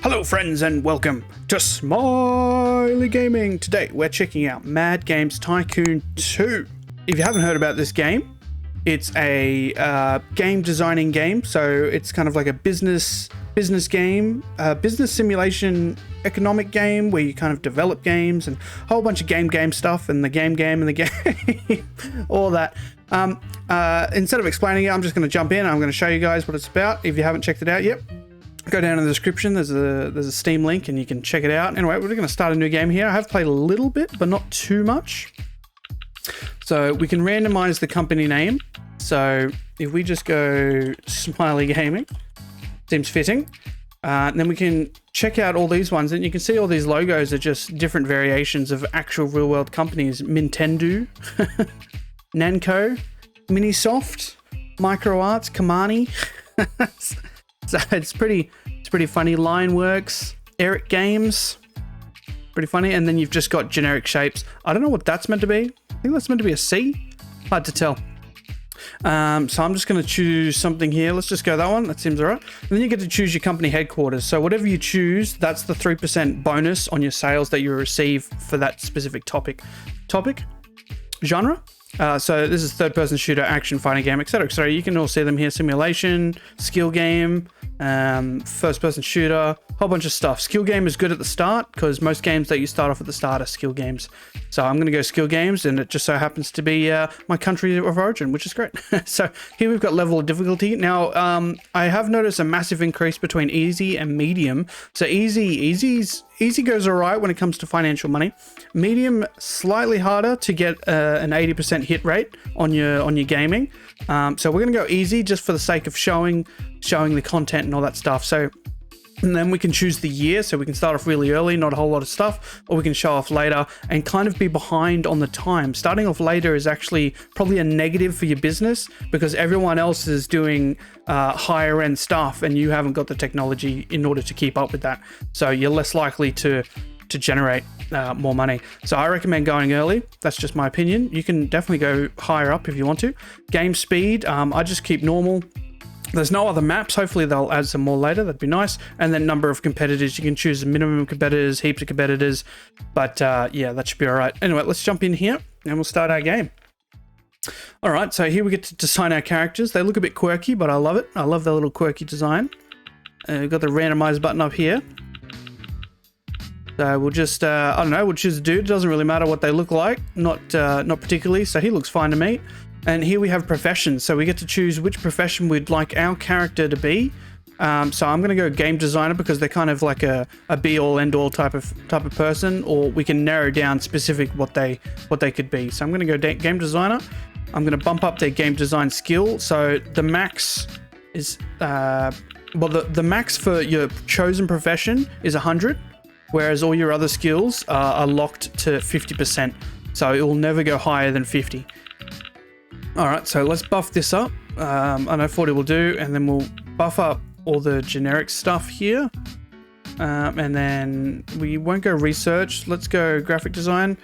Hello friends and welcome to SmileyGaming. Today we're checking out Mad Games Tycoon 2. If you haven't heard about this game, it's a game designing game. So it's kind of like a business game, business simulation economic game where you kind of develop games and a whole bunch of game stuff and the game and the game, all that. Instead of explaining it, I'm just going to jump in. I'm going to show you guys what it's about. If you haven't checked it out yet, go down in the description. There's a Steam link and you can check it out. Anyway, we're going to start a new game here. I have played a little bit, but not too much. So we can randomize the company name. So if we just go SmileyGaming, seems fitting. And then we can check out all these ones, and you can see all these logos are just different variations of actual real world companies. Nintendo, Namco, Minisoft, MicroArts, Kamani. So it's pretty funny. Lineworks, Eric Games, pretty funny. And then you've just got generic shapes. I don't know what that's meant to be. I think that's meant to be a C. Hard to tell. So I'm just going to choose something here. Let's just go that one. That seems all right. And then you get to choose your company headquarters. So whatever you choose, that's the 3% bonus on your sales that you receive for that specific topic. Genre. So this is third-person shooter, action, fighting game, etc. So you can all see them here: simulation, skill game, first-person shooter, whole bunch of stuff. Skill game is good at the start because most games that you start off at the start are skill games. So I'm going to go skill games, and it just so happens to be my country of origin, which is great. So here we've got level of difficulty. Now I have noticed a massive increase between easy and medium. So easy goes all right when it comes to financial money. Medium, slightly harder to get an 80% hit rate on your gaming. So we're gonna go easy just for the sake of showing the content and all that stuff. So, and then we can choose the year, so we can start off really early, not a whole lot of stuff, or we can show off later and kind of be behind on the time. Starting off later is actually probably a negative for your business because everyone else is doing higher end stuff and you haven't got the technology in order to keep up with that. So you're less likely to generate more money. So I recommend going early. That's just my opinion. You can definitely go higher up if you want to. Game speed, I just keep normal. There's no other maps. Hopefully they'll add some more later. That'd be nice. And then number of competitors. You can choose a minimum competitors, heaps of competitors. But yeah, that should be all right. Anyway, let's jump in here and we'll start our game. All right, so here we get to design our characters. They look a bit quirky, but I love it. I love their little quirky design. We've got the randomize button up here. So we'll just, I don't know, we'll choose a dude. It doesn't really matter what they look like. Not particularly. So he looks fine to me. And here we have professions. So we get to choose which profession we'd like our character to be. So I'm going to go game designer because they're kind of like a be-all, end-all type of person. Or we can narrow down specific what they could be. So I'm going to go game designer. I'm going to bump up their game design skill. So the max is, the max for your chosen profession is 100. Whereas all your other skills are locked to 50%. So it will never go higher than 50. All right, so let's buff this up. I know 40 will do, and then we'll buff up all the generic stuff here. And then we won't go research. Let's go graphic design.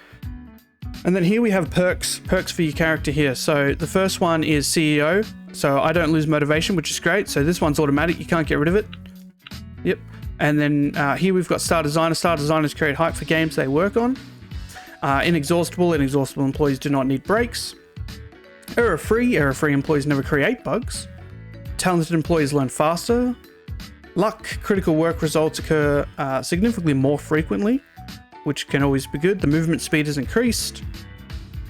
And then here we have perks for your character here. So the first one is CEO. So I don't lose motivation, which is great. So this one's automatic. You can't get rid of it. Yep. And then here we've got Star Designer. Star Designers create hype for games they work on. Inexhaustible employees do not need breaks. Error-free employees never create bugs. Talented employees learn faster. Luck, critical work results occur significantly more frequently, which can always be good. The movement speed is increased.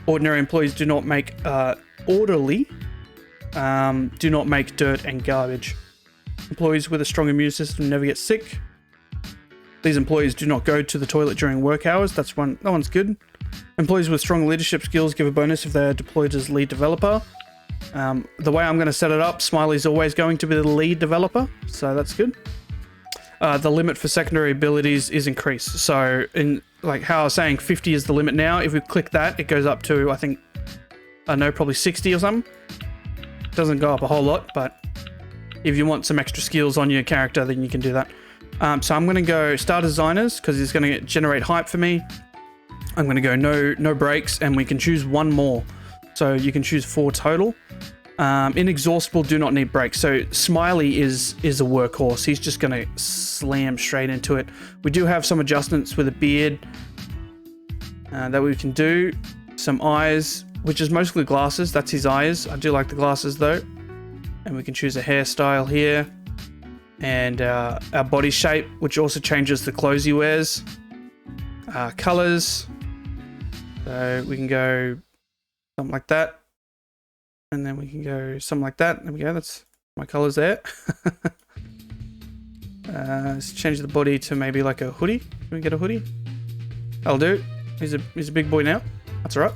Ordinary employees do not make orderly, do not make dirt and garbage. Employees with a strong immune system never get sick. These employees do not go to the toilet during work hours. That one's good. Employees with strong leadership skills give a bonus if they're deployed as lead developer. The way I'm going to set it up, Smiley's always going to be the lead developer, so that's good. The limit for secondary abilities is increased. So in like how I was saying, 50 is the limit now. If we click that, it goes up to, I think, probably 60 or something. Doesn't go up a whole lot, but if you want some extra skills on your character, then you can do that. So I'm going to go Star Designers because it's going to generate hype for me. I'm going to go no breaks, and we can choose one more. So you can choose 4 total. Inexhaustible, do not need breaks. So Smiley is a workhorse. He's just going to slam straight into it. We do have some adjustments with a beard that we can do. Some eyes, which is mostly glasses. That's his eyes. I do like the glasses though. And we can choose a hairstyle here. And our body shape, which also changes the clothes he wears. Colors. So we can go something like that. And then we can go something like that. There we go. That's my colors there. Let's change the body to maybe like a hoodie. Can we get a hoodie? That'll do. He's a big boy now. That's all right.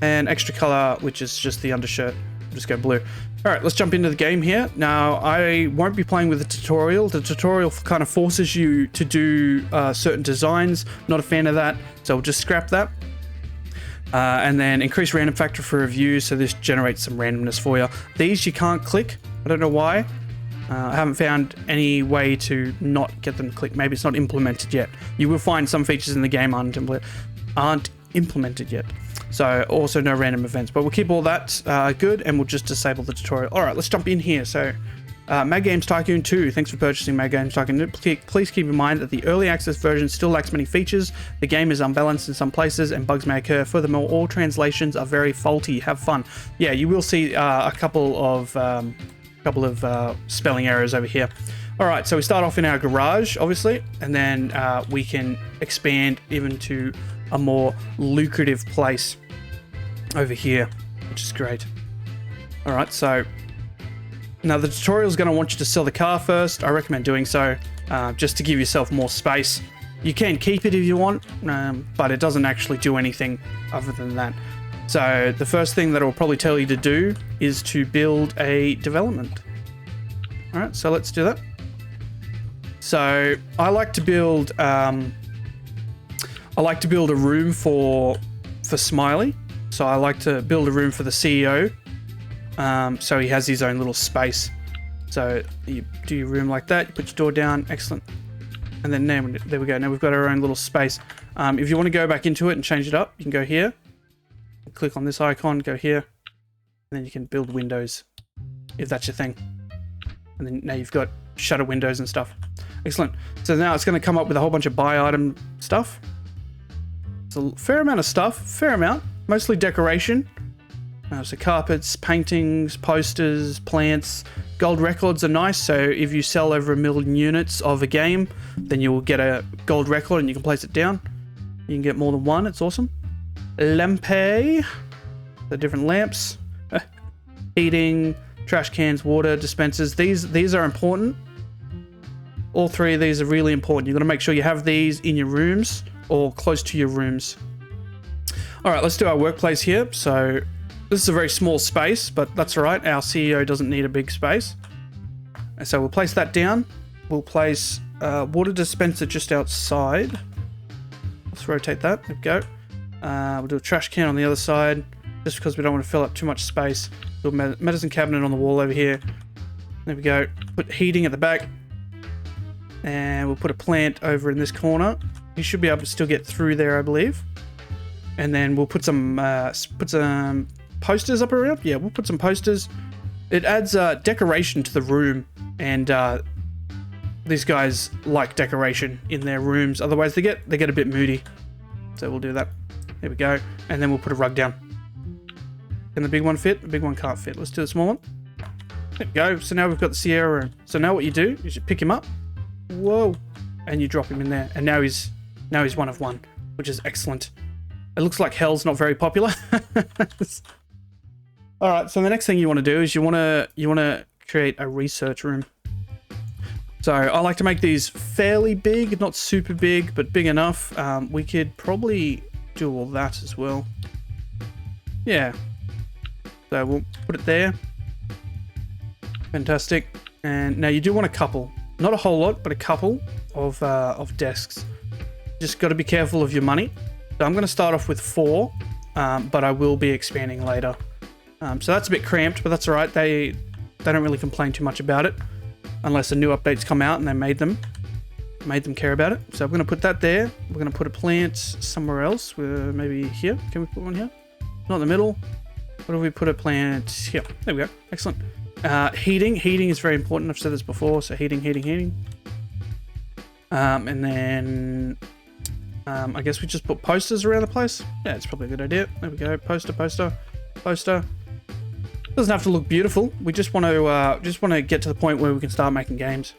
And extra color, which is just the undershirt. We'll just go blue. All right, let's jump into the game here. Now, I won't be playing with the tutorial. The tutorial kind of forces you to do certain designs. Not a fan of that, so we'll just scrap that. And then increase random factor for review, so this generates some randomness for you. These you can't click. I don't know why. I haven't found any way to not get them to click. Maybe it's not implemented yet. You will find some features in the game aren't implemented yet. So also no random events, but we'll keep all that good, and we'll just disable the tutorial. All right, let's jump in here. So Mad Games Tycoon 2, thanks for purchasing Mad Games Tycoon. Please keep in mind that the early access version still lacks many features. The game is unbalanced in some places and bugs may occur. Furthermore, all translations are very faulty. Have fun. Yeah, you will see a couple of spelling errors over here. All right, so we start off in our garage, obviously, and then we can expand even to a more lucrative place over here, which is great. All right, so now the tutorial is going to want you to sell the car first. I recommend doing so just to give yourself more space. You can keep it if you want, but it doesn't actually do anything other than that. So the first thing that it will probably tell you to do is to build a development. All right, so let's do that. So I like to build a room for Smiley. So I like to build a room for the CEO. So he has his own little space. So you do your room like that, you put your door down, excellent. And then there we go. Now we've got our own little space. If you want to go back into it and change it up, you can go here, click on this icon, go here, and then you can build windows if that's your thing. And then now you've got shutter windows and stuff. Excellent. So now it's going to come up with a whole bunch of buy item stuff. It's a fair amount of stuff, mostly decoration. So carpets, paintings, posters, plants. Gold records are nice, so if you sell over 1 million units of a game, then you will get a gold record and you can place it down. You can get more than one, it's awesome. Lampe, the different lamps. Heating, trash cans, water dispensers. These are important. All three of these are really important. You've got to make sure you have these in your rooms or close to your rooms. All right, let's do our workplace here. So this is a very small space, but that's all right. Our CEO doesn't need a big space. And so we'll place that down. We'll place water dispenser just outside. Let's rotate that. There we go. We'll do a trash can on the other side, just because we don't want to fill up too much space. Do a medicine cabinet on the wall over here. There we go. Put heating at the back. And we'll put a plant over in this corner. You should be able to still get through there, I believe. And then we'll put some posters up around. Yeah, we'll put some posters. It adds decoration to the room, and these guys like decoration in their rooms. Otherwise, they get a bit moody. So we'll do that. There we go. And then we'll put a rug down. Can the big one fit? The big one can't fit. Let's do the small one. There we go. So now we've got the Sierra room. So now what you do is you pick him up. Whoa. And you drop him in there. And now he's one of one, which is excellent. It looks like hell's not very popular. All right, so the next thing you want to do is you want to create a research room. So I like to make these fairly big, not super big, but big enough. We could probably do all that as well. Yeah. So we'll put it there. Fantastic. And now you do want a couple, not a whole lot, but a couple of desks. Just got to be careful of your money. So I'm going to start off with 4, but I will be expanding later. So that's a bit cramped, but that's all right. They don't really complain too much about it, unless the new updates come out and they made them care about it. So I'm going to put that there. We're going to put a plant somewhere else. Maybe here. Can we put one here? Not in the middle. What do we put a plant here? There we go. Excellent. Heating is very important. I've said this before. So heating. And then I guess we just put posters around the place. Yeah, it's probably a good idea. There we go. Poster. Doesn't have to look beautiful. We just want to get to the point where we can start making games.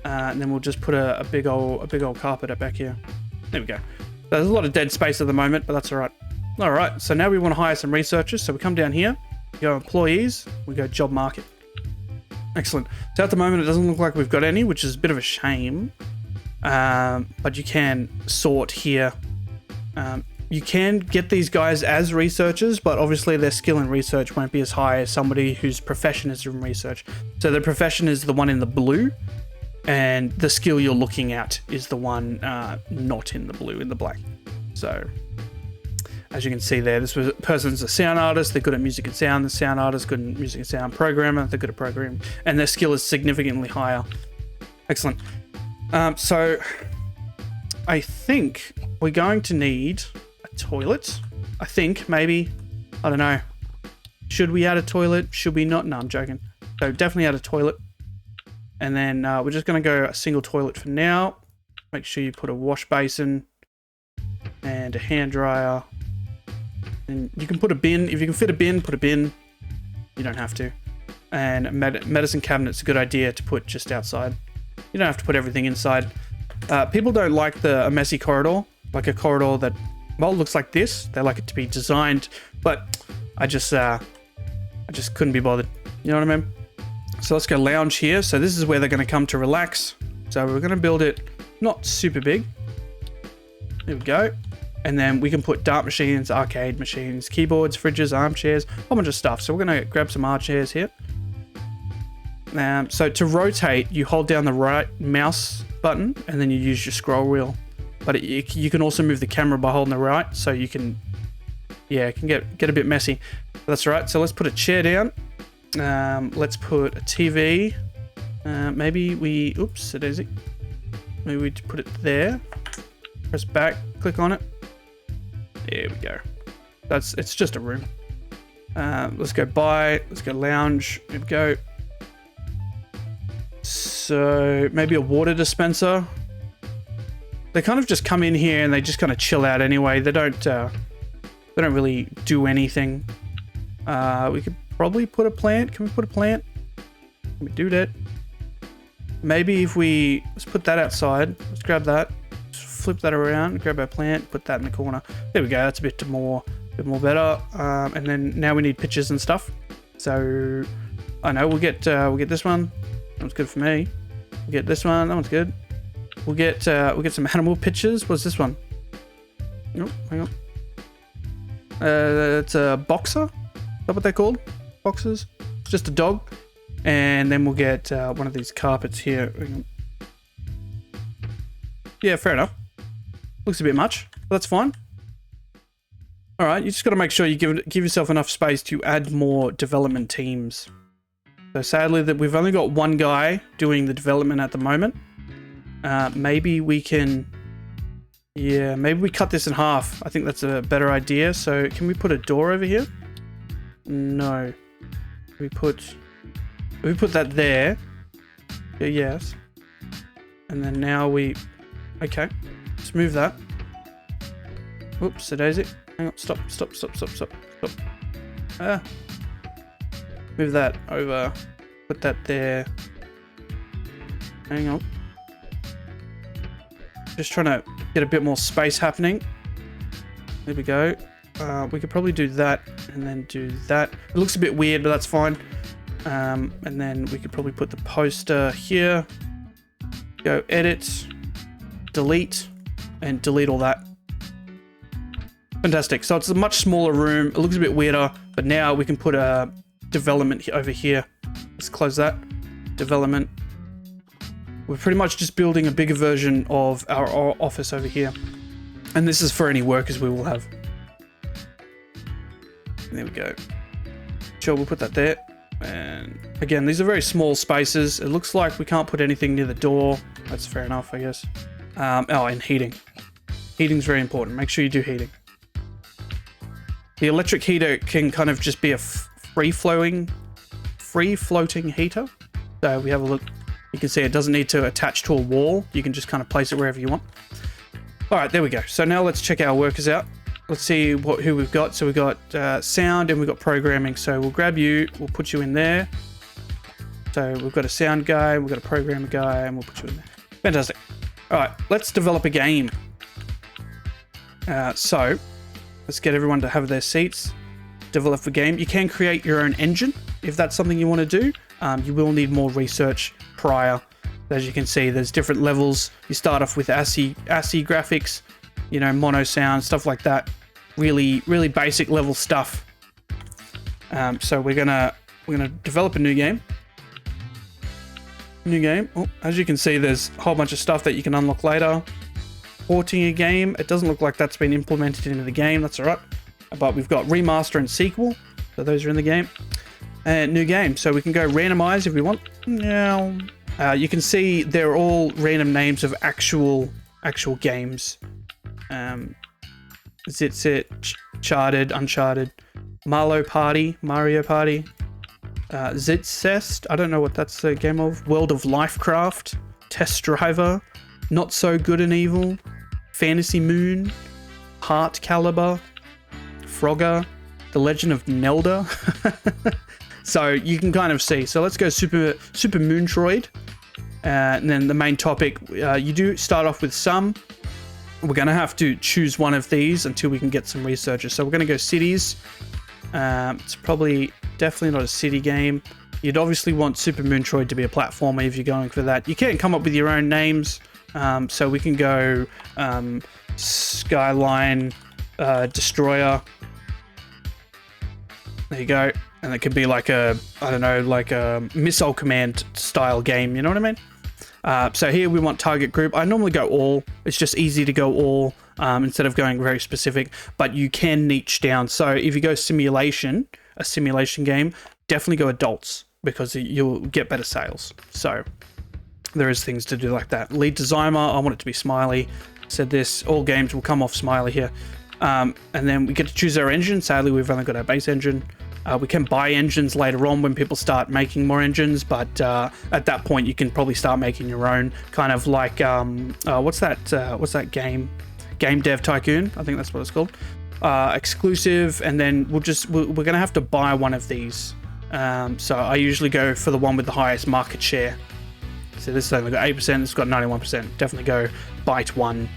And then we'll just put a big old carpet up back here. There we go. There's a lot of dead space at the moment, but that's all right. All right. So now we want to hire some researchers. So we come down here, we go employees, we go job market. Excellent. So at the moment, it doesn't look like we've got any, which is a bit of a shame. But you can sort here. You can get these guys as researchers, but obviously their skill in research won't be as high as somebody whose profession is in research. So their profession is the one in the blue, and the skill you're looking at is the one not in the blue, in the black. So as you can see there, this person's a sound artist. They're good at music and sound. The sound artist good at music and sound. Programmer, they're good at programming, and their skill is significantly higher. Excellent. So I think we're going to need a toilet. I think maybe, I don't know. Should we add a toilet? Should we not? No, I'm joking. So definitely add a toilet. And then we're just going to go a single toilet for now. Make sure you put a wash basin and a hand dryer. And you can put a bin. If you can fit a bin, put a bin. You don't have to. And a medicine cabinet's a good idea to put just outside. You don't have to put everything inside. People don't like a messy corridor. Like a corridor that, well, looks like this. They like it to be designed. But I just couldn't be bothered. You know what I mean? So let's go lounge here. So this is where they're going to come to relax. So we're going to build it not super big. There we go. And then we can put dart machines, arcade machines, keyboards, fridges, armchairs, a whole bunch of stuff. So we're going to grab some armchairs here. So to rotate, you hold down the right mouse button and then you use your scroll wheel. But you can also move the camera by holding the right. So you can, yeah, it can get a bit messy. That's right. So let's put a chair down. Let's put a TV. Maybe we, oops, it is. Maybe we put it there. Press back, click on it. There we go. It's just a room. Let's go let's go lounge. There we go. So maybe a water dispenser. They kind of just come in here and they just kind of chill out anyway. They don't really do anything. We could probably put a plant. Can we put a plant? Can we do that? Maybe let's put that outside. Let's grab that. Just flip that around, grab our plant, put that in the corner. There we go. That's a bit more better. And then now we need pictures and stuff. So I know we'll get this one. That one's good for me. We'll get this one. That one's good. We'll get some animal pictures. What's this one? Oh, hang on. It's a boxer. Is that what they're called? Boxers. It's just a dog. And then we'll get one of these carpets here. Yeah, fair enough. Looks a bit much, but that's fine. All right, you just got to make sure you give yourself enough space to add more development teams. So sadly, that we've only got one guy doing the development at the moment. Maybe we can, yeah, maybe we cut this in half. I think that's a better idea. So can we put a door over here? No. We put that there. Yeah, yes. And then now okay. Let's move that. Whoops, a daisy. Hang on, stop. Move that over. Put that there. Hang on. Just trying to get a bit more space happening. There we go. We could probably do that and then do that. It looks a bit weird, but that's fine. And then we could probably put the poster here. Go edit, delete, and delete all that. Fantastic. So it's a much smaller room. It looks a bit weirder, but now we can put a development over here. Let's close that. Development. We're pretty much just building a bigger version of our office over here. And this is for any workers we will have. There we go. Sure, we'll put that there. And again, these are very small spaces. It looks like we can't put anything near the door. That's fair enough, I guess. Oh, and heating. Heating's very important. Make sure you do heating. The electric heater can kind of just be a free-floating heater. So we have a look. You can see it doesn't need to attach to a wall. You can just kind of place it wherever you want. All right, there we go. So now let's check our workers out. Let's see who we've got. So we've got sound and we've got programming. So we'll grab you. We'll put you in there. So we've got a sound guy. We've got a programmer guy. And we'll put you in there. Fantastic. All right, let's develop a game. So let's get everyone to have their seats. Develop a game. You can create your own engine if that's something you want to do. You will need more research prior. As you can see, there's different levels. You start off with ASCII graphics, you know, mono sound, stuff like that. Really basic level stuff. So we're gonna develop a new game. Oh, as you can see, there's a whole bunch of stuff that you can unlock later. Porting a game. It doesn't look like that's been implemented into the game. That's all right. But we've got remaster and sequel. So those are in the game. And new game. So we can go randomize if we want. Now, you can see they're all random names of actual games. Zit, Charted, Uncharted, Mario Party, Zitcest, I don't know what that's a game of. World of Lifecraft, Test Driver, Not So Good and Evil, Fantasy Moon, Heart Caliber, Frogger, The Legend of Nelda. So you can kind of see. So let's go Super Moontroid. And then the main topic, you do start off with some. We're going to have to choose one of these until we can get some researchers. So we're going to go cities. It's definitely not a city game. You'd obviously want Super Moontroid to be a platformer if you're going for that. You can come up with your own names. So we can go Skyline Destroyer. There you go. And it could be like a Missile Command style game. You know what I mean? So here we want target group. I normally go all. It's just easy to go all instead of going very specific. But you can niche down. So if you go simulation, a simulation game, definitely go adults because you'll get better sales. So there is things to do like that. Lead designer, I want it to be Smiley. Said this, all games will come off Smiley here. And then we get to choose our engine. Sadly, we've only got our base engine. We can buy engines later on when people start making more engines, but at that point you can probably start making your own, kind of like what's that game? Game Dev Tycoon, I think that's what it's called. Exclusive, and then we're gonna have to buy one of these. So I usually go for the one with the highest market share. So this has only got 8%, this has got 91%. Definitely go Byte 1.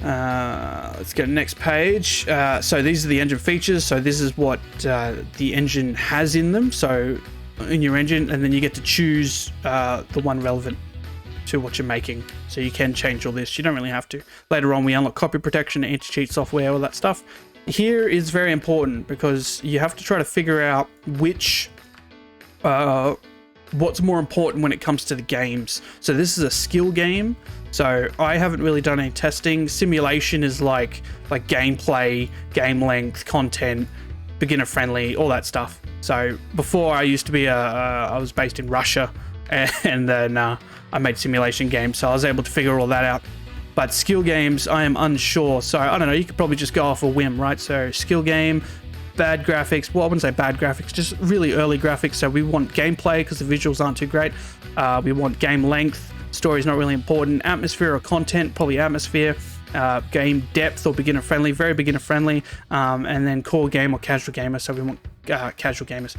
Let's go to the next page. So these are the engine features. So this is what the engine has in them. So in your engine, and then you get to choose the one relevant to what you're making. So you can change all this. You don't really have to. Later on, we unlock copy protection, anti-cheat software, all that stuff. Here is very important because you have to try to figure out what's more important when it comes to the games. So this is a skill game. So I haven't really done any testing. Simulation is like gameplay, game length, content, beginner friendly, all that stuff. So before I used to be I was based in Russia, and then I made simulation games. So I was able to figure all that out. But skill games, I am unsure. So I don't know, you could probably just go off a whim, right? So skill game, bad graphics. Well, I wouldn't say bad graphics, just really early graphics. So we want gameplay because the visuals aren't too great. We want game length. Story's not really important. Atmosphere or content, probably atmosphere. Game depth or beginner friendly, very beginner friendly. And then core game or casual gamer. So we want casual gamers.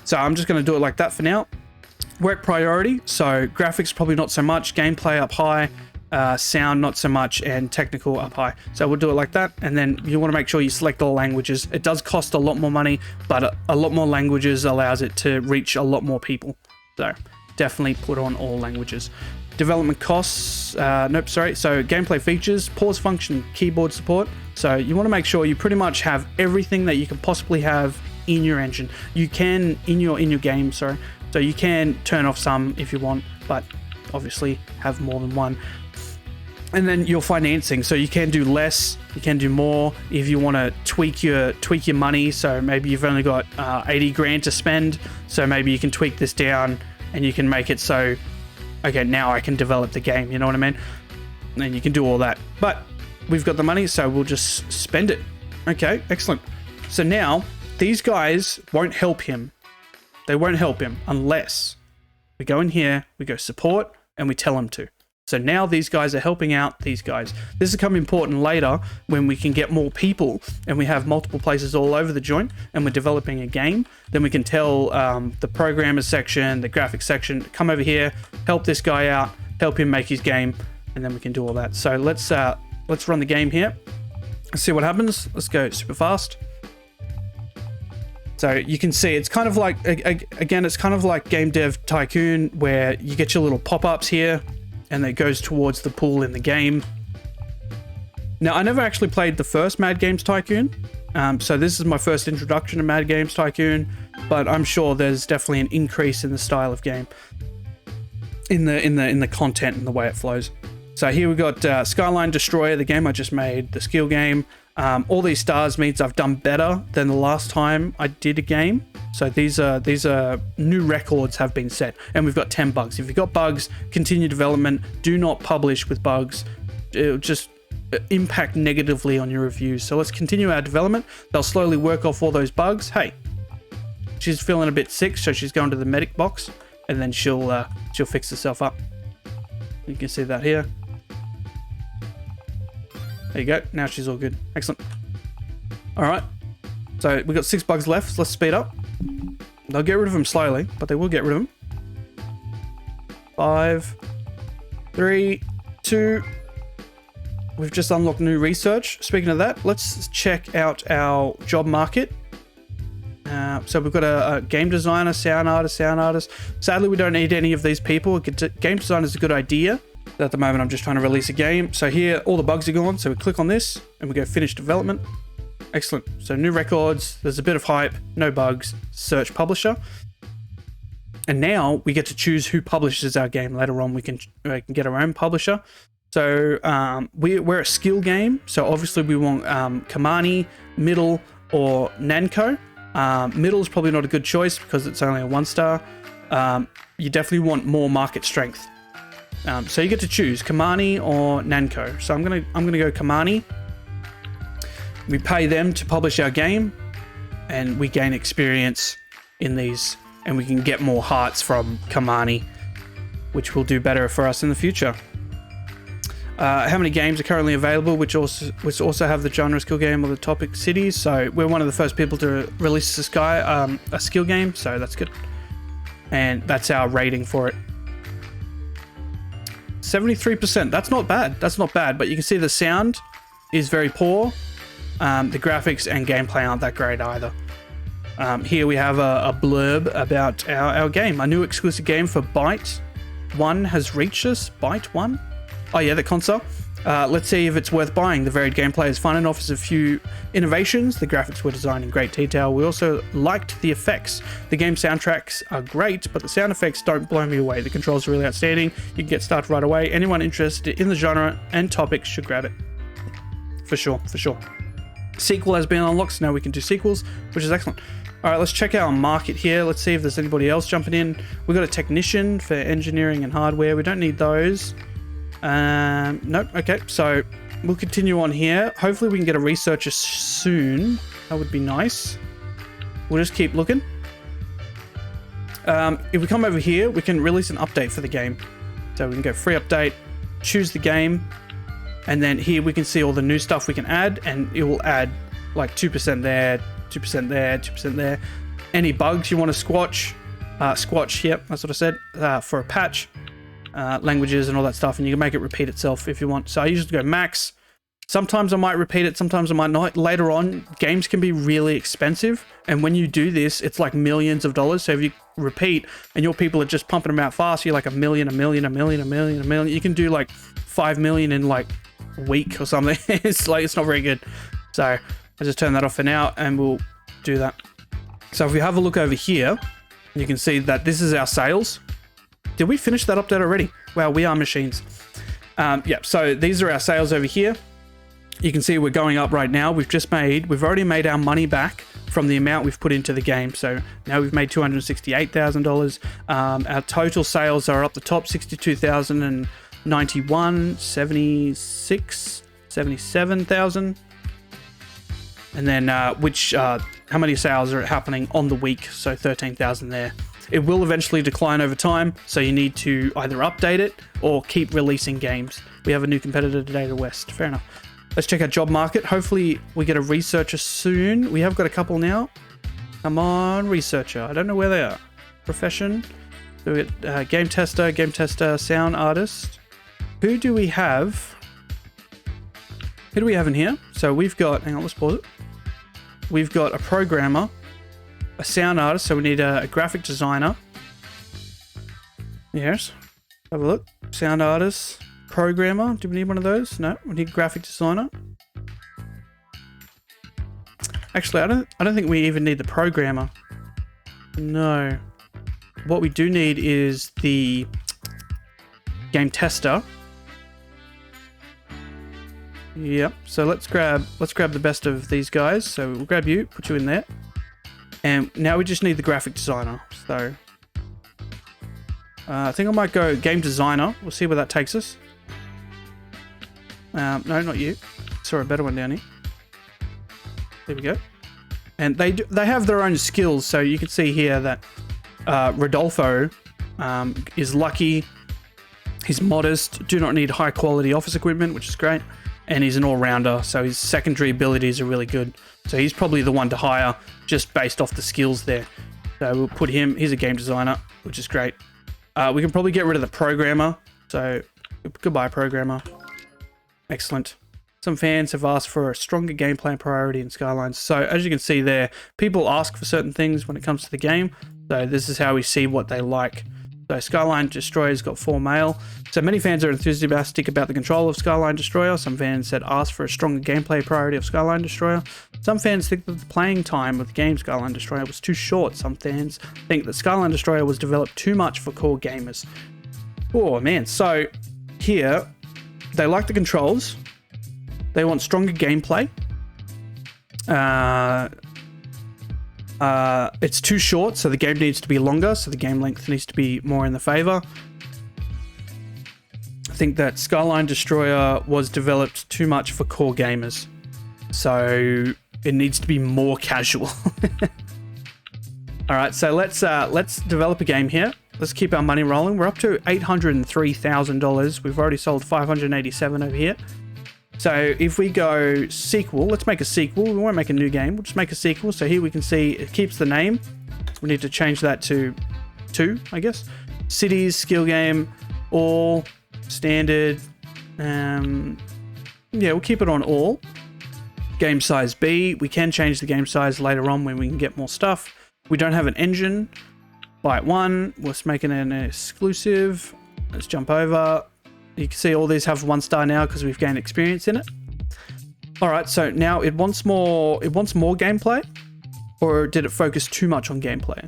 So I'm just going to do it like that for now. Work priority. So graphics probably not so much. Gameplay up high. Sound not so much, and technical up high. So we'll do it like that, and then you want to make sure you select all languages. It does cost a lot more money, but a lot more languages allows it to reach a lot more people. So definitely put on all languages. Development costs, So gameplay features, pause function, keyboard support. So you want to make sure you pretty much have everything that you can possibly have in your engine. You can in your game, sorry. So you can turn off some if you want, but obviously have more than one. And then your financing, so you can do less, you can do more if you want to tweak your money. So maybe you've only got 80 grand to spend, so maybe you can tweak this down and you can make it so, okay, now I can develop the game, you know what I mean? And you can do all that, but we've got the money, so we'll just spend it. Okay, excellent. So now these guys won't help him. They won't help him unless we go in here, we go support, and we tell them to. So now these guys are helping out these guys. This will come important later when we can get more people and we have multiple places all over the joint and we're developing a game. Then we can tell the programmers section, the graphics section, come over here, help this guy out, help him make his game, and then we can do all that. So let's run the game here. Let's see what happens. Let's go super fast. So you can see it's kind of like, again, it's kind of like Game Dev Tycoon where you get your little pop-ups here and it goes towards the pool in the game. Now, I never actually played the first Mad Games Tycoon, so this is my first introduction to Mad Games Tycoon, but I'm sure there's definitely an increase in the style of game, in the content and the way it flows. So here we've got Skyline Destroyer, the game I just made, the skill game. All these stars means I've done better than the last time I did a game. So these are new records have been set, and we've got 10 bugs. If you've got bugs, continue development. Do not publish with bugs. It'll just impact negatively on your reviews. So let's continue our development. They'll slowly work off all those bugs. Hey, she's feeling a bit sick, so she's going to the medic box, and then she'll fix herself up. You can see that here. There you go. Now she's all good. Excellent. All right. So we've got 6 bugs left. So let's speed up. They'll get rid of them slowly, but they will get rid of them. 5, 3, 2. We've just unlocked new research. Speaking of that, let's check out our job market. So we've got a game designer, sound artist. Sadly, we don't need any of these people. Game design is a good idea. At the moment, I'm just trying to release a game. So here, all the bugs are gone. So we click on this and we go finish development. Excellent. So new records, there's a bit of hype, no bugs, search publisher. And now we get to choose who publishes our game. Later on, we can get our own publisher. So we're a skill game. So obviously we want Kamani, Middle, or Nanko. Middle is probably not a good choice because it's only a 1-star. You definitely want more market strength. So you get to choose Kamani or Nanko. So I'm gonna go Kamani. We pay them to publish our game, and we gain experience in these, and we can get more hearts from Kamani, which will do better for us in the future. How many games are currently available, which also have the genre skill game or the topic cities. So we're one of the first people to release a skill game, so that's good. And that's our rating for it. 73%. That's not bad. That's not bad. But you can see the sound is very poor. The graphics and gameplay aren't that great either. Here we have a blurb about our game. A new exclusive game for Byte 1 has reached us. Byte 1? Oh yeah, the console. Let's see if it's worth buying. The varied gameplay is fun and offers a few innovations. The graphics were designed in great detail. We also liked the effects. The game soundtracks are great, but the sound effects don't blow me away. The controls are really outstanding. You can get started right away. Anyone interested in the genre and topics should grab it. For sure, for sure. Sequel has been unlocked, so now we can do sequels, which is excellent. All right, let's check our market here. Let's see if there's anybody else jumping in. We've got a technician for engineering and hardware. We don't need those. Nope. Okay, so we'll continue on here. Hopefully we can get a researcher soon. That would be nice. We'll just keep looking. If we come over here, we can release an update for the game. So we can go free update, choose the game, and then here we can see all the new stuff we can add, and it will add like 2% there, 2% there, 2% there. Any bugs you want to squash, yep, that's what I said, for a patch. Languages and all that stuff, and you can make it repeat itself if you want. So I usually go max. Sometimes I might repeat it, sometimes I might not. Later on, games can be really expensive, and when you do this, it's like millions of dollars. So if you repeat and your people are just pumping them out fast, you're like a million. You can do like 5 million in like a week or something. It's not very good. So I just turn that off for now, and we'll do that. So if we have a look over here, you can see that this is our sales. Did we finish that update already? Wow, we are machines. Yeah, so these are our sales over here. You can see we're going up right now. We've already made our money back from the amount we've put into the game. So now we've made $268,000. Our total sales are up the top, 62,091, 76, 77,000. and then how many sales are happening on the week, so 13,000 there. It will eventually decline over time, so you need to either update it or keep releasing games. We have a new competitor today, the West. Fair enough. Let's check our job market. Hopefully we get a researcher soon. We have got a couple now. Come on, researcher. I don't know where they are. Profession. So we get game tester, sound artist. Who do we have? Who do we have in here? So we've got, hang on, let's pause it. We've got a programmer, a sound artist, so we need a graphic designer. Yes. Have a look. Sound artist, programmer. Do we need one of those? No, we need graphic designer. Actually, I don't think we even need the programmer. No. What we do need is the game tester. Yep. So let's grab the best of these guys. So we'll grab you, put you in there. And now we just need the graphic designer. So I think I might go game designer. We'll see where that takes us. No, not you. Saw a better one down here. There we go. And they have their own skills. So you can see here that Rodolfo is lucky. He's modest. Do not need high quality office equipment, which is great. And he's an all-rounder, so his secondary abilities are really good. So he's probably the one to hire just based off the skills there. So we'll put him, he's a game designer, which is great. We can probably get rid of the programmer. So goodbye, programmer. Excellent. Some fans have asked for a stronger gameplay and priority in Skylines. So as you can see there, people ask for certain things when it comes to the game. So this is how we see what they like. So Skyline Destroyer's got 4 mail. So many fans are enthusiastic about the control of Skyline Destroyer. Some fans said ask for a stronger gameplay priority of Skyline Destroyer. Some fans think that the playing time of the game Skyline Destroyer was too short. Some fans think that Skyline Destroyer was developed too much for core gamers. Oh man, so here they like the controls. They want stronger gameplay. It's too short, so the game needs to be longer, so the game length needs to be more in the favor. I think that Skyline Destroyer was developed too much for core gamers, so it needs to be more casual. All right, so let's develop a game here. Let's keep our money rolling. We're up to $803,000. We've already sold 587 over here. So if we go sequel, let's make a sequel. We won't make a new game. We'll just make a sequel. So here we can see it keeps the name. We need to change that to 2, I guess. Cities, skill game, all, standard. Yeah, we'll keep it on all. Game size B. We can change the game size later on when we can get more stuff. We don't have an engine. Byte 1. Let's make it an exclusive. Let's jump over. You can see all these have 1 star now because we've gained experience in it. All right, so now it wants more gameplay, or did it focus too much on gameplay?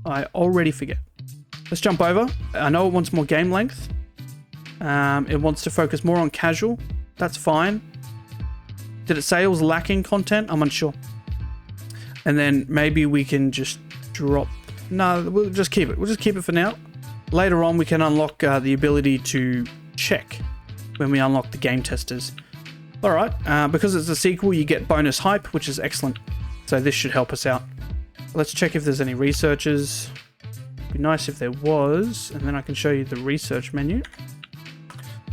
I already forget. Let's jump over. I know it wants more game length. It wants to focus more on casual. That's fine. Did it say it was lacking content? I'm unsure. And then maybe we can just drop. No, we'll just keep it. We'll just keep it for now. Later on, we can unlock the ability to check when we unlock the game testers. All right, because it's a sequel, you get bonus hype, which is excellent. So this should help us out. Let's check if there's any researchers. It'd be nice if there was, and then I can show you the research menu.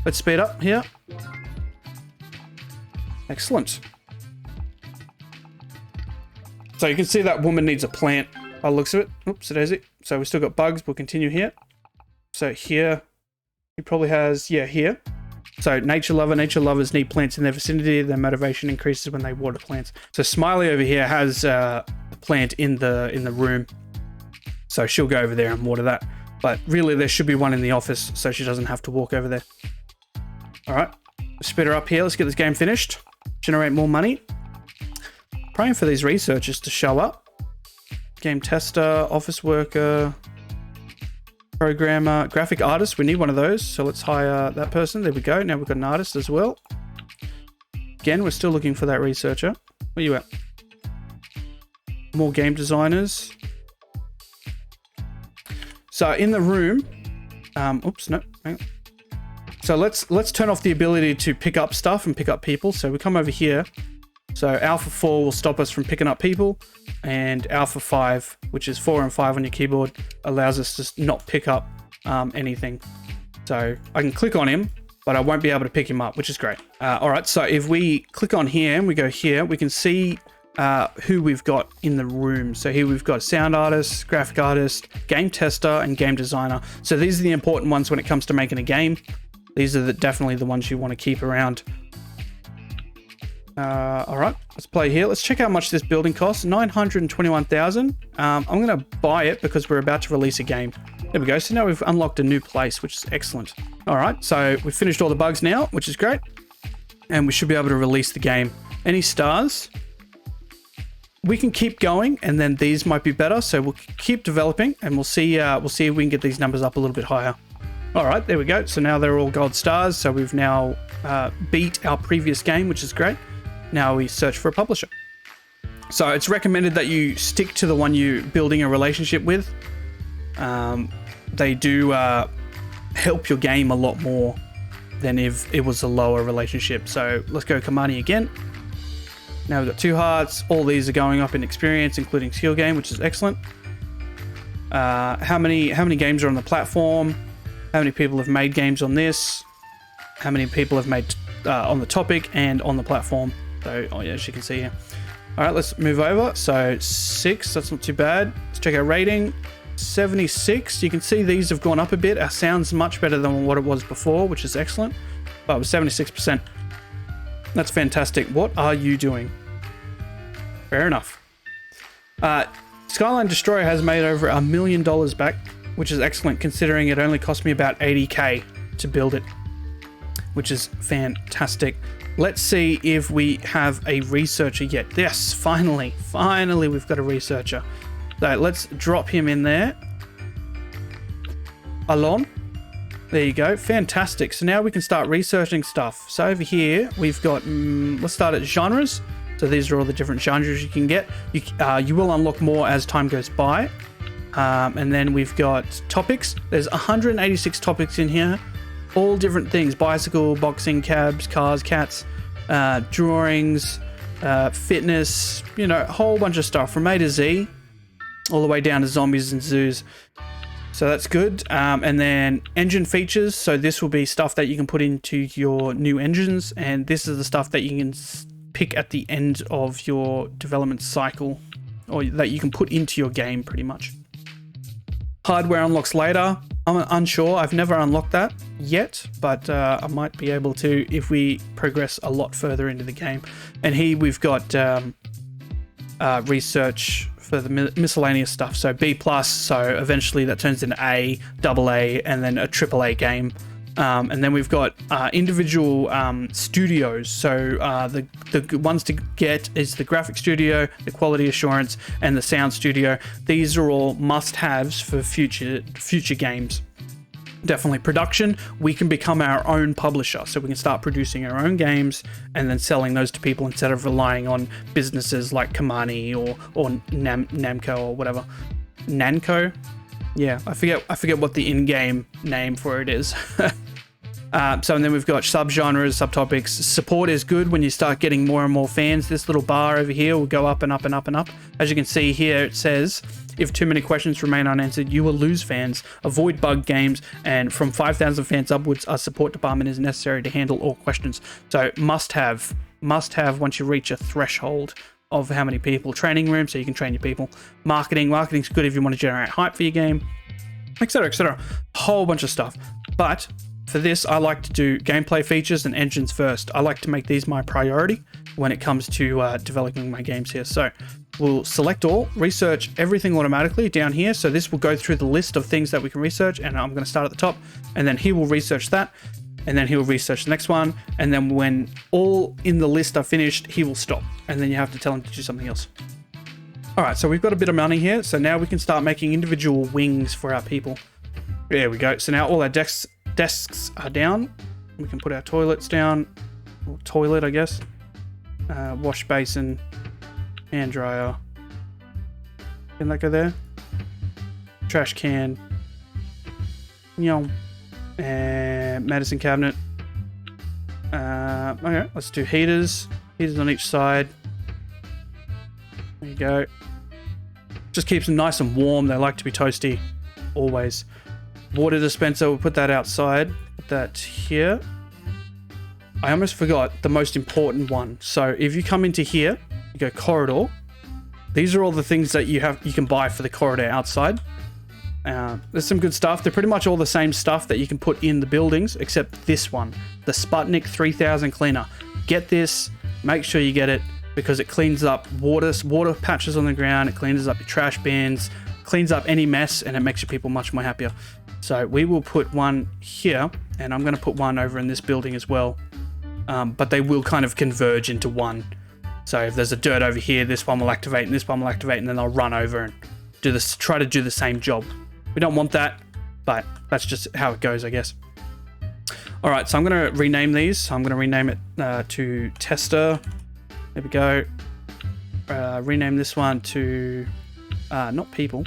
Let's speed up here. Excellent. So you can see that woman needs a plant by the looks of it. Oops, it is it. So we've still got bugs. We'll continue here. So here, he probably has, yeah, here. So nature lovers need plants in their vicinity. Their motivation increases when they water plants. So Smiley over here has a plant in the room. So she'll go over there and water that. But really there should be one in the office so she doesn't have to walk over there. All right, let's speed her up here. Let's get this game finished. Generate more money. Praying for these researchers to show up. Game tester, office worker, programmer, graphic artist. We need one of those, so let's hire that person. There we go. Now we've got an artist as well. Again, we're still looking for that researcher. Where you at? More game designers. So in the room, oops, no, hang on. So let's turn off the ability to pick up stuff and pick up people. So we come over here. So Alpha 4 will stop us from picking up people, and Alpha 5, which is 4 and 5 on your keyboard, allows us to not pick up anything. So I can click on him, but I won't be able to pick him up, which is great. All right, so if we click on here and we go here, we can see who we've got in the room. So here we've got sound artist, graphic artist, game tester, and game designer. So these are the important ones when it comes to making a game. These are definitely the ones you want to keep around. All right, let's play here. Let's check how much this building costs. 921,000. I'm going to buy it because we're about to release a game. There we go. So now we've unlocked a new place, which is excellent. All right, so we've finished all the bugs now, which is great. And we should be able to release the game. Any stars? We can keep going, and then these might be better. So we'll keep developing, and we'll see if we can get these numbers up a little bit higher. All right, there we go. So now they're all gold stars. So we've now beat our previous game, which is great. Now we search for a publisher. So it's recommended that you stick to the one you're building a relationship with. They do help your game a lot more than if it was a lower relationship. So let's go Kamani again. Now we've got 2 hearts. All these are going up in experience, including skill game, which is excellent. How many games are on the platform? How many people have made games on this? How many people have made on the topic and on the platform? So, oh yeah, as you can see here. All right, let's move over. So 6, that's not too bad. Let's check our rating. 76. You can see these have gone up a bit. Our sound's much better than what it was before, which is excellent. But it was 76%. That's fantastic. What are you doing? Fair enough. Skyline Destroyer has made over $1 million back, which is excellent considering it only cost me about 80k to build it, which is fantastic. Let's see if we have a researcher yet. Yes, finally we've got a researcher. So let's drop him in there. Alon. There you go. Fantastic. So now we can start researching stuff. So over here, we've got, let's start at genres. So these are all the different genres you can get. You will unlock more as time goes by. And then we've got topics. There's 186 topics in here. All different things: bicycle, boxing, cabs, cars, cats, drawings, fitness, you know, a whole bunch of stuff from A to Z, all the way down to zombies and zoos. So that's good. And then engine features. So this will be stuff that you can put into your new engines, and this is the stuff that you can pick at the end of your development cycle, or that you can put into your game pretty much. Hardware unlocks later. I'm unsure. I've never unlocked that yet, but I might be able to if we progress a lot further into the game. And here we've got research for the miscellaneous stuff. So B+, so eventually that turns into A, AA, and then a AAA game. And then we've got individual studios. So the ones to get is the graphic studio, the quality assurance, and the sound studio. These are all must-haves for future games. Definitely production. We can become our own publisher, so we can start producing our own games and then selling those to people instead of relying on businesses like Kamani or Namco or whatever. Nanco. Yeah, I forget what the in-game name for it is. So and then we've got subgenres, subtopics. Support is good when you start getting more and more fans. This little bar over here will go up and up and up and up. As you can see here, it says, if too many questions remain unanswered, you will lose fans. Avoid bug games, and from 5,000 fans upwards, a support department is necessary to handle all questions. So must have once you reach a threshold of how many people. Training room, so you can train your people. Marketing's good if you want to generate hype for your game, etc, etc. Whole bunch of stuff. But for this, I like to do gameplay features and engines first. I like to make these my priority when it comes to developing my games here. So we'll select all, research everything automatically down here. So this will go through the list of things that we can research, and I'm going to start at the top, and then he will research that, and then he will research the next one, and then when all in the list are finished, he will stop, and then you have to tell him to do something else. All right, so we've got a bit of money here, so now we can start making individual wings for our people. There we go. So now all our desks are down. We can put our toilets down, or toilet, I guess. Wash basin, hand dryer. Can that go there? Trash can. And medicine cabinet. Okay, let's do heaters. Heaters on each side. There you go. Just keeps them nice and warm. They like to be toasty, always. Water dispenser, we'll put that outside. Put that here. I almost forgot the most important one. So if you come into here, you go corridor. These are all the things that you can buy for the corridor outside. There's some good stuff. They're pretty much all the same stuff that you can put in the buildings, except this one, the Sputnik 3000 cleaner. Get this, make sure you get it, because it cleans up water patches on the ground, it cleans up your trash bins, cleans up any mess, and it makes your people much more happier. So we will put one here, and I'm going to put one over in this building as well. But they will kind of converge into one. So if there's a dirt over here, this one will activate, and this one will activate, and then they'll run over and try to do the same job. We don't want that, but that's just how it goes, I guess. All right, so I'm going to rename these. So I'm going to rename it to tester. There we go. Rename this one to not people.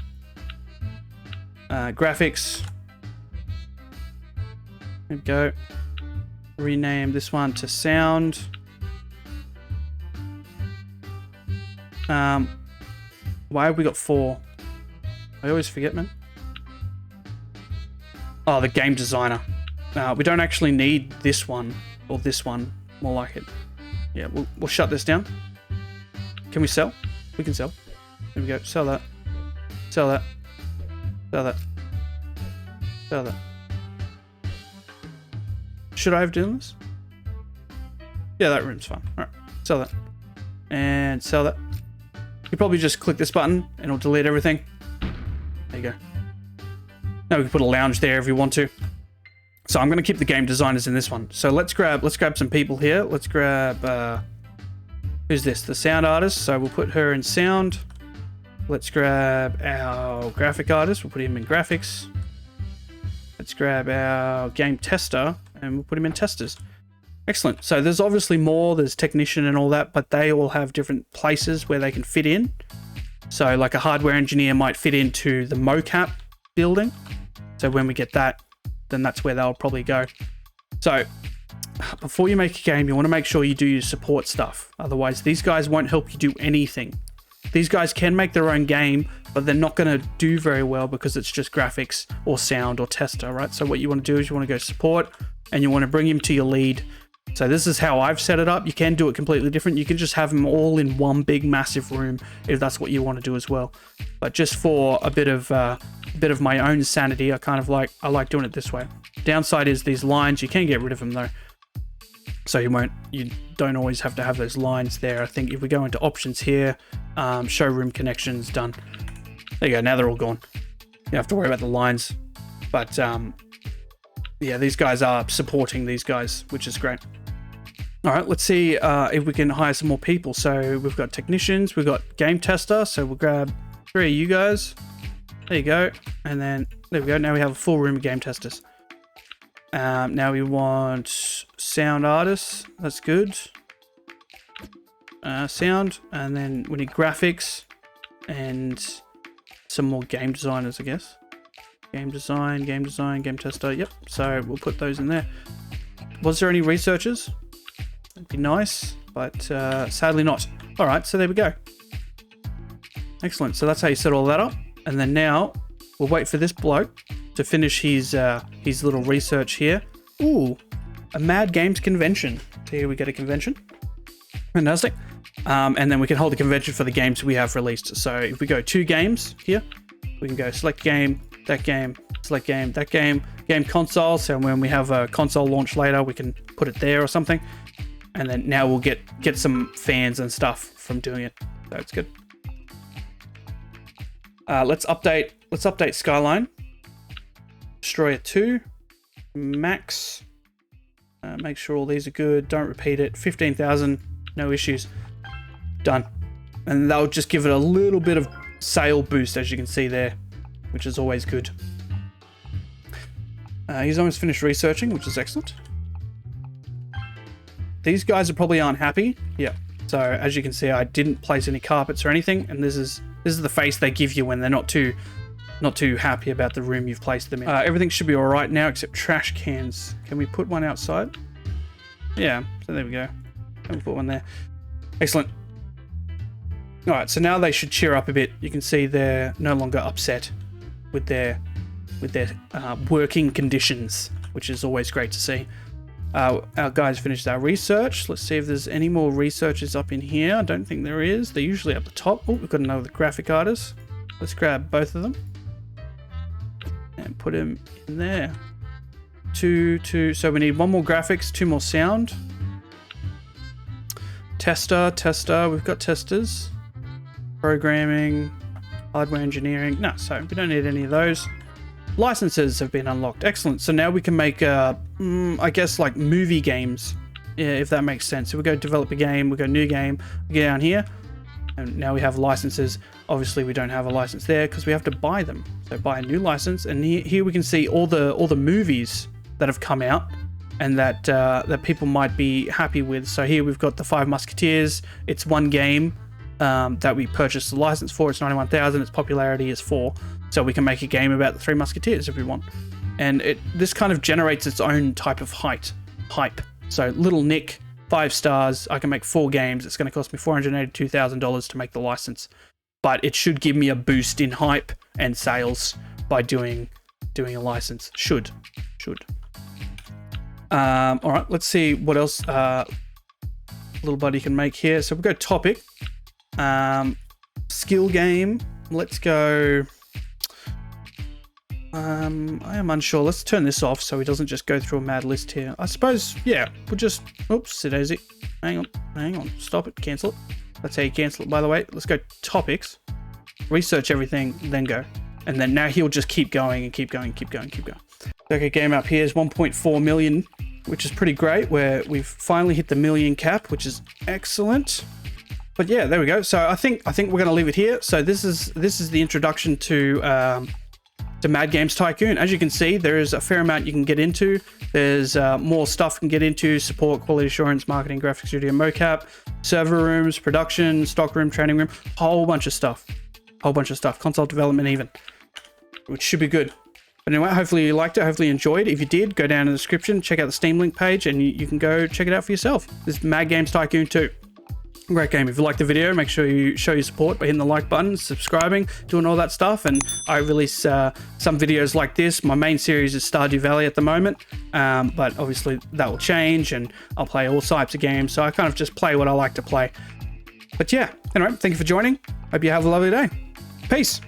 Graphics. There we go. Rename this one to sound. Why have we got 4? I always forget, man. Oh, the game designer. We don't actually need this one or this one. More like it. Yeah, we'll shut this down. Can we sell? We can sell. There we go. Sell that. Sell that. Sell that. Sell that. Should I have done this? Yeah, that room's fine. Alright. Sell that. And sell that. You probably just click this button and it'll delete everything. There you go. Now we can put a lounge there if we want to. So I'm going to keep the game designers in this one. So let's grab some people here. Let's grab who's this? The sound artist. So we'll put her in sound. Let's grab our graphic artist. We'll put him in graphics. Let's grab our game tester and we'll put him in testers. Excellent. So there's obviously more. There's technician and all that, but they all have different places where they can fit in. So like a hardware engineer might fit into the mocap building. So when we get that, then that's where they'll probably go. So before you make a game, you want to make sure you do your support stuff. Otherwise, these guys won't help you do anything. These guys can make their own game, but they're not going to do very well because it's just graphics or sound or tester, right? So what you want to do is you want to go support and you want to bring him to your lead. So this is how I've set it up. You can do it completely different. You can just have them all in one big massive room if that's what you want to do as well. But just for a bit of my own sanity, I like doing it this way. Downside is these lines. You can get rid of them though. So you don't always have to have those lines there. I think if we go into options here, showroom connections done. There you go. Now they're all gone. You don't have to worry about the lines. But yeah, these guys are supporting these guys, which is great. All right, let's see if we can hire some more people. So we've got technicians, we've got game tester. So we'll grab 3 of you guys. There you go. And then there we go. Now we have a full room of game testers. Now we want sound artists. That's good. Sound. And then we need graphics and some more game designers, I guess. Game design, game tester. Yep. So we'll put those in there. Was there any researchers? That'd be nice, but sadly not. All right, so there we go. Excellent. So that's how you set all that up. And then now we'll wait for this bloke to finish his little research here. Ooh, a Mad Games convention. So here we get a convention. Fantastic. And then we can hold a convention for the games we have released. So if we go 2 games here, we can go select game, that game, select game, that game, game console. So when we have a console launch later, we can put it there or something. And then now we'll get some fans and stuff from doing it. So it's good. Let's update Skyline. Destroyer 2. Max. Make sure all these are good. Don't repeat it. 15,000. No issues. Done. And that'll just give it a little bit of sale boost, as you can see there, which is always good. He's almost finished researching, which is excellent. These guys are probably unhappy. Yeah. So as you can see, I didn't place any carpets or anything, and this is the face they give you when they're not too happy about the room you've placed them in. Everything should be all right now except trash cans. Can we put one outside? Yeah. So there we go. And we'll put one there. Excellent. All right, so now they should cheer up a bit. You can see they're no longer upset with their working conditions, which is always great to see. Our guys finished our research. Let's see if there's any more researchers up in here. I don't think there is. They're usually up the top. Oh, we've got another graphic artist. Let's grab both of them and put him in there. Two. So we need one more graphics, two more sound. Tester. We've got testers. Programming, hardware engineering. No, so we don't need any of those. Licenses have been unlocked. Excellent. So now we can make, I guess, like movie games, if that makes sense. So we go develop a game, we go new game, we get down here, and now we have licenses. Obviously, we don't have a license there because we have to buy them. So buy a new license, and here we can see all the movies that have come out and that people might be happy with. So here we've got the Five Musketeers. It's one game that we purchased the license for. It's 91,000. Its popularity is 4. So we can make a game about the Three Musketeers if we want. And this kind of generates its own type of hype. So Little Nick, 5 stars. I can make 4 games. It's going to cost me $482,000 to make the license. But it should give me a boost in hype and sales by doing a license. Should. All right, let's see what else little buddy can make here. So we've got topic. Skill game. Let's go. I am unsure. Let's turn this off so he doesn't just go through a mad list here. I suppose, yeah, we'll just... Oops, daisy. Hang on. Stop it. Cancel it. That's how you cancel it, by the way. Let's go topics. Research everything, then go. And then now he'll just keep going and keep going. Okay, game up here is 1.4 million, which is pretty great, where we've finally hit the million cap, which is excellent. But yeah, there we go. So I think we're going to leave it here. So this is the introduction to Mad Games Tycoon. As you can see, there is a fair amount you can get into. There's more stuff you can get into: support, quality assurance, marketing, graphics studio, mocap, server rooms, production, stock room, training room, whole bunch of stuff, console development even, which should be good. But anyway, hopefully you liked it, hopefully you enjoyed. If you did, go down in the description, check out the Steam link page, and you can go check it out for yourself. This is Mad Games Tycoon 2. Great game. If you liked the video, make sure you show your support by hitting the like button, subscribing, doing all that stuff. And I release some videos like this. My main series is Stardew Valley at the moment, but obviously that will change, and I'll play all types of games. So I kind of just play what I like to play. But yeah, anyway, thank you for joining. Hope you have a lovely day. Peace.